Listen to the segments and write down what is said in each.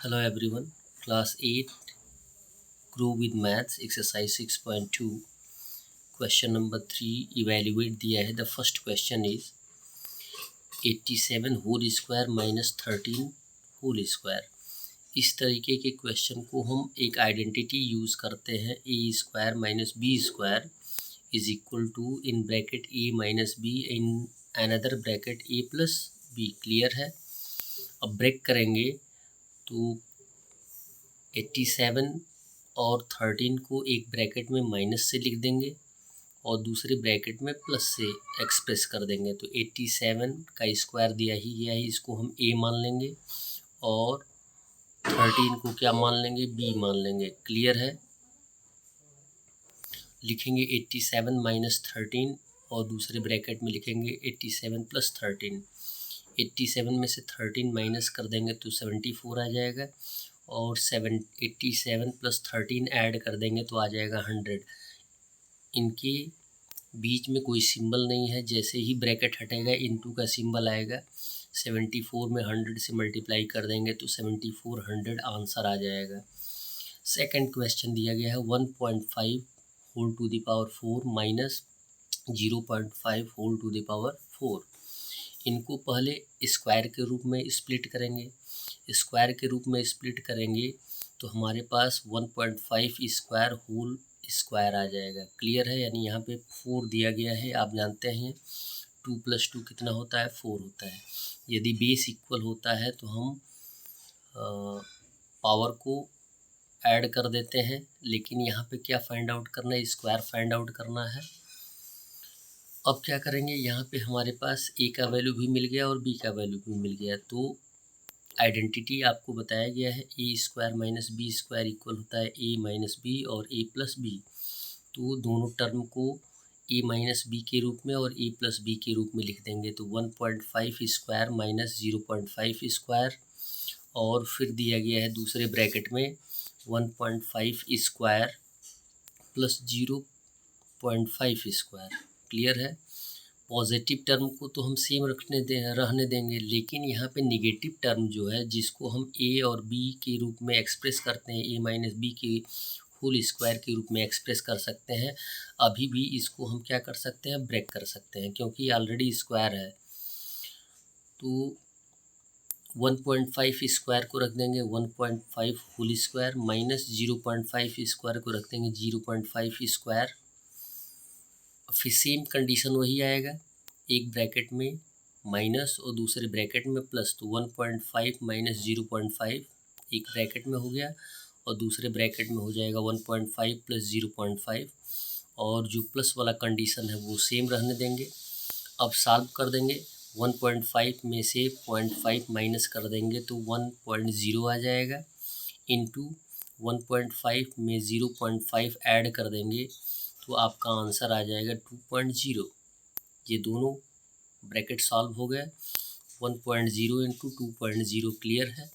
Hello everyone, class 8 grow with maths exercise 6.2 question number 3 evaluate दिया है. The first question is 87 whole square minus 13 whole square. इस तरीके के question को हम एक आइडेंटिटी यूज़ करते हैं. A square minus B square is equal to in bracket A minus B in another bracket A plus B. Clear है. अब ब्रेक करेंगे तो 87 और 13 को एक ब्रैकेट में माइनस से लिख देंगे और दूसरे ब्रैकेट में प्लस से एक्सप्रेस कर देंगे. तो 87 का स्क्वायर दिया ही गया है, इसको हम ए मान लेंगे और 13 को क्या मान लेंगे, बी मान लेंगे. क्लियर है. लिखेंगे 87 माइनस 13 और दूसरे ब्रैकेट में लिखेंगे 87 प्लस 13. 87 में से 13 माइनस कर देंगे तो 74 आ जाएगा और 87 प्लस 13 ऐड कर देंगे तो आ जाएगा 100. इनके बीच में कोई सिंबल नहीं है, जैसे ही ब्रैकेट हटेगा इनटू का सिंबल आएगा. 74 में 100 से मल्टीप्लाई कर देंगे तो 7400 आंसर आ जाएगा. सेकंड क्वेश्चन दिया गया है 1.5 whole to the power 4 minus 0.5 whole to the power 4. इनको पहले स्क्वायर के रूप में स्प्लिट करेंगे. स्क्वायर के रूप में स्प्लिट करेंगे तो हमारे पास 1.5 स्क्वायर होल स्क्वायर आ जाएगा. क्लियर है. यानी यहाँ पे 4 दिया गया है. आप जानते हैं 2 + 2 कितना होता है, 4 होता है. यदि बेस इक्वल होता है तो हम पावर को ऐड कर देते हैं, लेकिन यहाँ पे क्या फाइंड आउट करना है, स्क्वायर फाइंड आउट करना है. अब क्या करेंगे, यहाँ पे हमारे पास ए का वैल्यू भी मिल गया और बी का वैल्यू भी मिल गया. तो आइडेंटिटी आपको बताया गया है A square minus B square equal होता है ए माइनस बी और ए प्लस बी. तो दोनों टर्म को ए माइनस बी के रूप में और ए प्लस बी के रूप में लिख देंगे. तो 1.5 स्क्वायर माइनस 0.5 स्क्वायर और फिर दिया गया है दूसरे ब्रैकेट में 1.5 स्क्वायर प्लस 0.5 स्क्वायर. क्लियर है. पॉजिटिव टर्म को तो हम सेम रहने देंगे, लेकिन यहाँ पे निगेटिव टर्म जो है जिसको हम ए और बी के रूप में एक्सप्रेस करते हैं, ए माइनस बी के होल स्क्वायर के रूप में एक्सप्रेस कर सकते हैं. अभी भी इसको हम क्या कर सकते हैं, ब्रेक कर सकते हैं, क्योंकि ऑलरेडी स्क्वायर है. तो 1.5 स्क्वायर को रख देंगे 1.5 होल स्क्वायर माइनस 0.5 स्क्वायर को रख देंगे 0.5 स्क्वायर. फिर सेम कंडीशन वही आएगा, एक ब्रैकेट में माइनस और दूसरे ब्रैकेट में प्लस. तो 1.5 माइनस 0.5 एक ब्रैकेट में हो गया और दूसरे ब्रैकेट में हो जाएगा 1.5 प्लस 0.5 और जो प्लस वाला कंडीशन है वो सेम रहने देंगे. अब सॉल्व कर देंगे. 1.5 में से 0.5 माइनस कर देंगे तो 1.0 आ जाएगा. इंटू 1.5 में 0.5 ऐड कर देंगे तो आपका आंसर आ जाएगा 2.0. ये दोनों ब्रैकेट सॉल्व हो गए. 1.0 इंटू 2.0. क्लियर है.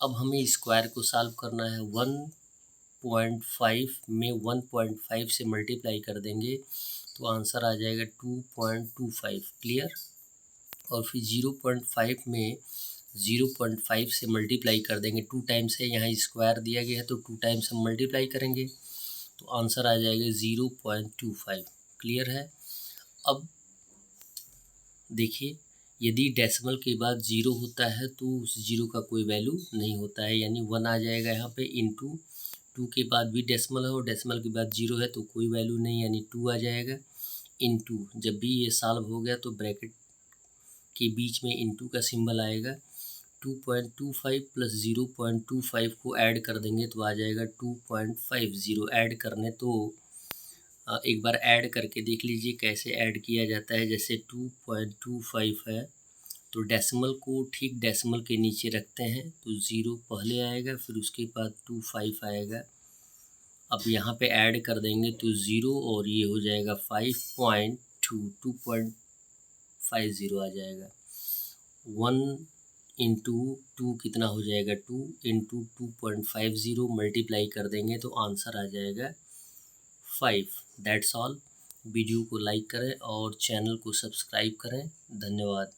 अब हमें स्क्वायर को सॉल्व करना है. 1.5 में 1.5 से मल्टीप्लाई कर देंगे तो आंसर आ जाएगा 2.25. क्लियर. और फिर 0.5 में 0.5 से मल्टीप्लाई कर देंगे. 2 टाइम्स है, यहाँ स्क्वायर दिया गया है तो 2 टाइम्स हम मल्टीप्लाई करेंगे तो आंसर आ जाएगा 0.25. क्लियर है. अब देखिए, यदि डेसिमल के बाद 0 होता है तो उस 0 का कोई वैल्यू नहीं होता है, यानी 1 आ जाएगा यहाँ पे. इंटू 2 के बाद भी डेसिमल है और डेसिमल के बाद 0 है तो कोई वैल्यू नहीं, यानी 2 आ जाएगा. इंटू जब भी ये सॉल्व हो गया तो ब्रैकेट के बीच में इंटू का सिंबल आएगा. 2.25 प्लस 0.25 को ऐड कर देंगे तो आ जाएगा 2.50. ऐड करने तो एक बार ऐड करके देख लीजिए कैसे ऐड किया जाता है. जैसे 2.25 है तो डेसिमल को ठीक डेसिमल के नीचे रखते हैं तो 0 पहले आएगा, फिर उसके बाद 25 आएगा. अब यहाँ पे ऐड कर देंगे तो 0 और ये हो जाएगा 2.50 आ जाएगा. 1 इंटू 2 कितना हो जाएगा, 2 इंटू 2.50 मल्टीप्लाई कर देंगे तो आंसर आ जाएगा 5. That's all. वीडियो को लाइक करें और चैनल को सब्सक्राइब करें. धन्यवाद.